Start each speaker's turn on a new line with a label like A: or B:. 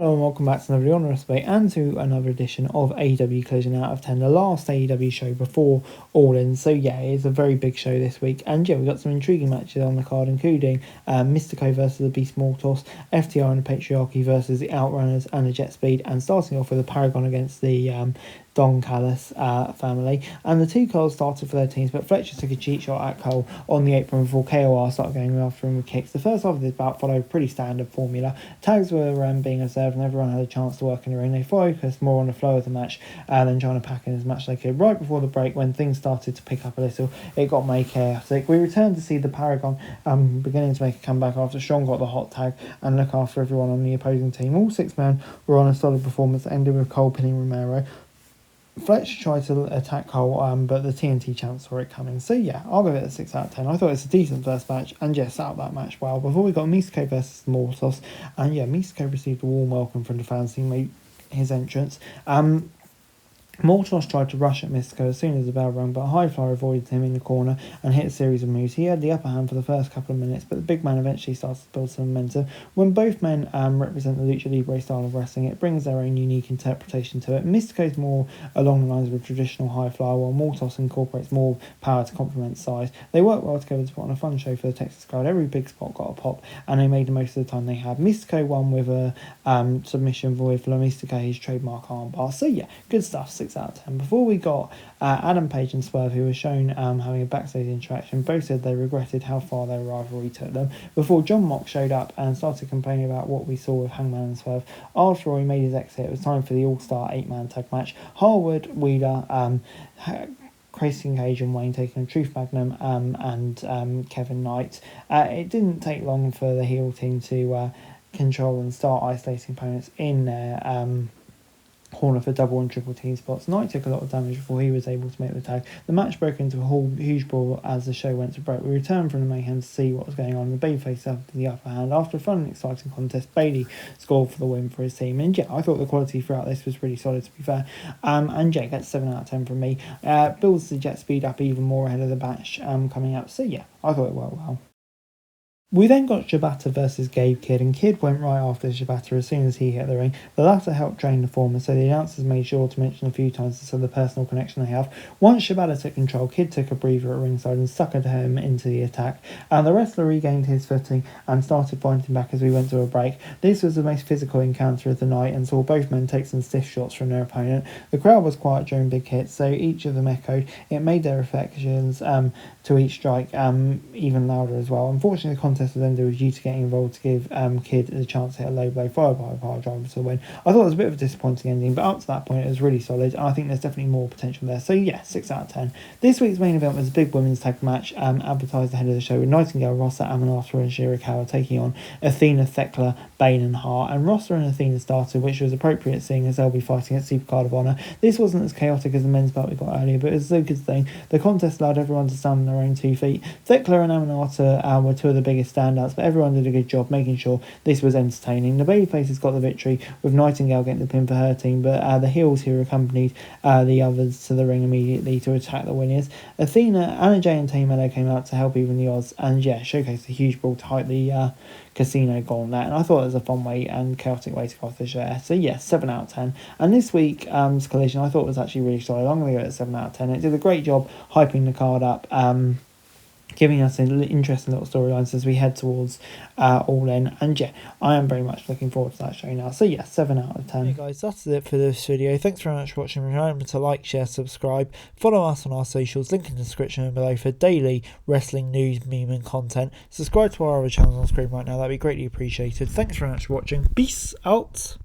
A: Hello and welcome back to another Honour Debate and to another edition of AEW Collision Out of 10, the last AEW show before All In. So yeah, it's a very big show this week, and yeah, we've got some intriguing matches on the card, including Mystico versus the Beast Mortos, FTR and the Patriarchy versus the Outrunners and the Jet Speed, and starting off with the Paragon against the Don Callis family. And the two Coles started for their teams, but Fletcher took a cheat shot at Cole on the apron before KOR started going after him with kicks. The first half of this bout followed a pretty standard formula. Tags were being observed and everyone had a chance to work in the ring. They focused more on the flow of the match than trying to pack in as much as they could. Right before the break, when things started to pick up a little, it got made chaotic. We returned to see the Paragon beginning to make a comeback after Sean got the hot tag and look after everyone on the opposing team. All six men were on a solid performance, ending with Cole pinning Romero. Fletcher tried to attack Cole, but the TNT champs saw it coming. So yeah, I'll give it a 6 out of 10. I thought it was a decent first match, and yeah, set up that match well. Before we got Mystico versus Mortos, and yeah, Mystico received a warm welcome from the fans. He made his entrance. Mortos tried to rush at Mystico as soon as the bell rang, but Highflyer avoided him in the corner and hit a series of moves. He had the upper hand for the first couple of minutes, but the big man eventually started to build some momentum. When both men represent the Lucha Libre style of wrestling, it brings their own unique interpretation to it. Mystico's more along the lines of a traditional Highflyer, while Mortos incorporates more power to complement size. They work well together to put on a fun show for the Texas crowd. Every big spot got a pop, and they made the most of the time they had. Mystico won with a submission with La Mystica, his trademark armbar. So yeah, good stuff. 6 out of 10. Before we got Adam Page and Swerve, who were shown having a backstage interaction, both said they regretted how far their rivalry took them. Before John Mox showed up and started complaining about what we saw with Hangman and Swerve. After he made his exit, it was time for the All-Star 8-man tag match. Harwood, Wheeler, Christian Cage and Wayne taking on Truth Magnum and Kevin Knight. It didn't take long for the heel team to control and start isolating opponents in their corner for double and triple team spots. Knight took a lot of damage before he was able to make the tag. The match broke into a huge brawl as the show went to break. We returned from the mayhem to see what was going on. The babyface had the upper hand. After a fun and exciting contest, Bailey scored for the win for his team. And yeah, I thought the quality throughout this was really solid, to be fair. And yeah, gets 7 out of 10 from me. Builds the Jet Speed up even more ahead of the match coming up. So yeah, I thought it went well. We then got Shibata versus Gabe Kidd, and Kidd went right after Shibata as soon as he hit the ring. The latter helped train the former, so the announcers made sure to mention a few times to show the personal connection they have. Once Shibata took control, Kidd took a breather at ringside and suckered him into the attack. The wrestler regained his footing and started fighting back as we went to a break. This was the most physical encounter of the night and saw both men take some stiff shots from their opponent. The crowd was quiet during big hits, so each of them echoed. It made their reflections to each strike even louder as well. Unfortunately, the contest was ended with Yuta getting involved to give Kidd the chance to hit a low blow followed by a power driver to win. I thought it was a bit of a disappointing ending, but up to that point it was really solid, and I think there's definitely more potential there. So yeah, 6 out of 10. This week's main event was a big women's tag match advertised ahead of the show with Nightingale, Rossa, Amanata and Shirakawa taking on Athena, Thekla, Bane and Hart. And Rossa and Athena started, which was appropriate seeing as they'll be fighting at Supercard of Honor. This wasn't as chaotic as the men's belt we got earlier, but it was a good thing. The contest allowed everyone to stand on their own 2 feet. Thekla and Amanata were 2 of the biggest standouts, but everyone did a good job making sure this was entertaining. The babyfaces got the victory with Nightingale getting the pin for her team, but the heels who accompanied the others to the ring immediately to attack the winners. Athena, Anna Jay and Tay Mello came out to help even the odds and yeah, showcased a huge brawl to hype the casino gauntlet, and I thought it was a fun way and chaotic way to go off the show. So yeah, 7 out of 10. And this week's Collision I thought was actually really solid. I'm going to go at 7 out of 10. It did a great job hyping the card up, giving us interesting little storylines as we head towards All In. And yeah, I am very much looking forward to that show now. So yeah, 7 out of 10. Hey guys, that's it for this video. Thanks very much for watching. Remember to like, share, subscribe. Follow us on our socials, link in the description below for daily wrestling news, meme and content. Subscribe to our other channels on screen right now. That'd be greatly appreciated. Thanks very much for watching. Peace out.